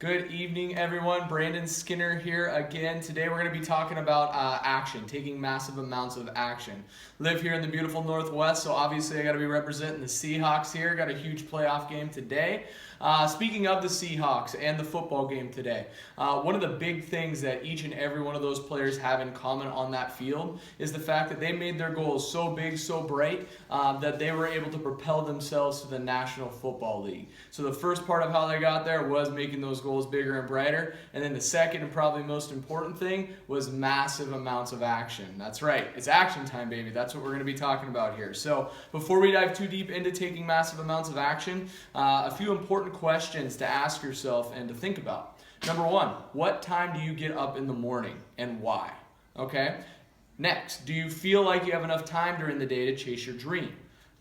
Good evening, everyone. Brandon Skinner here again. Today we're going to be talking about action, taking massive amounts of action. Live here in the beautiful Northwest, so obviously I got to be representing the Seahawks here. Got a huge playoff game today. Speaking of the Seahawks and the football game today, one of the big things that each and every one of those players have in common on that field is the fact that they made their goals so big, so bright, that they were able to propel themselves to the National Football League. So the first part of how they got there was making those goals bigger and brighter, and then the second and probably most important thing was massive amounts of action. That's right, it's action time, baby. That's what we're going to be talking about here. So before we dive too deep into taking massive amounts of action, a few important questions to ask yourself and to think about. Number one, what time do you get up in the morning and why? Okay. Next, do you feel like you have enough time during the day to chase your dream?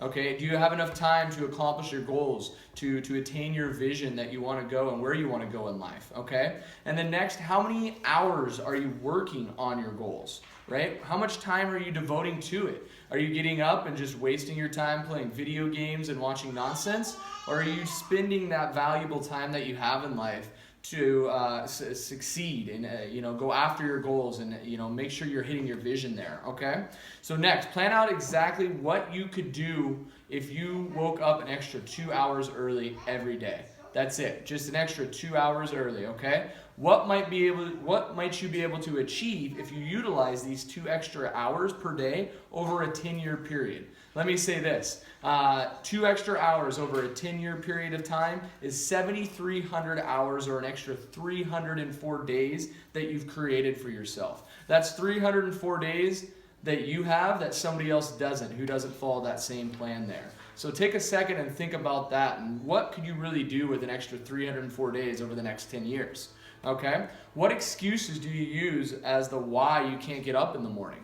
Okay, do you have enough time to accomplish your goals, to attain your vision that you want to go and where you want to go in life? Okay, and then next, how many hours are you working on your goals, right? How much time are you devoting to it? Are you getting up and just wasting your time playing video games and watching nonsense? Or are you spending that valuable time that you have in life to succeed and go after your goals and make sure you're hitting your vision there? Okay, so next, plan out exactly what you could do if you woke up an extra 2 hours early every day. That's it, just an extra 2 hours early. Okay, what might you be able to achieve if you utilize these 2 extra hours per day over a 10-year period? Let me say this, 2 extra hours over a 10-year period of time is 7,300 hours, or an extra 304 days that you've created for yourself. That's 304 days that you have that somebody else doesn't, who doesn't follow that same plan there. So take a second and think about that, and what could you really do with an extra 304 days over the next 10 years? Okay? What excuses do you use as the why you can't get up in the morning?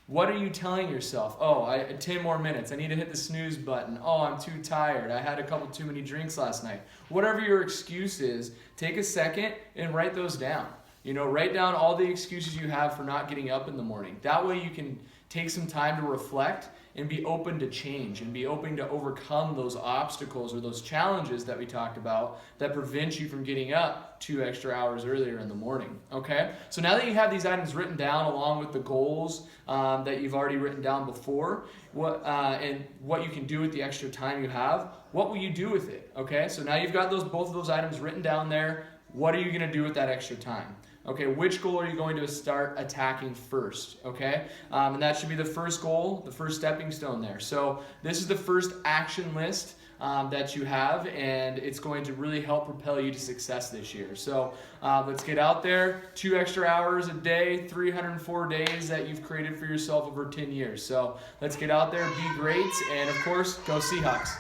What are you telling yourself? Oh, 10 more minutes. I need to hit the snooze button. Oh, I'm too tired. I had a couple too many drinks last night. Whatever your excuse is, take a second and write those down. Write down all the excuses you have for not getting up in the morning. That way you can take some time to reflect and be open to change and be open to overcome those obstacles or those challenges that we talked about that prevent you from getting up 2 extra hours earlier in the morning. Okay? So now that you have these items written down along with the goals that you've already written down before, and what you can do with the extra time you have, what will you do with it? Okay? So now you've got both of those items written down there. What are you going to do with that extra time? Okay, which goal are you going to start attacking first? Okay, and that should be the first goal, the first stepping stone there. So this is the first action list that you have, and it's going to really help propel you to success this year. So let's get out there. 2 extra hours a day, 304 days that you've created for yourself over 10 years. So let's get out there, be great, and of course, go Seahawks.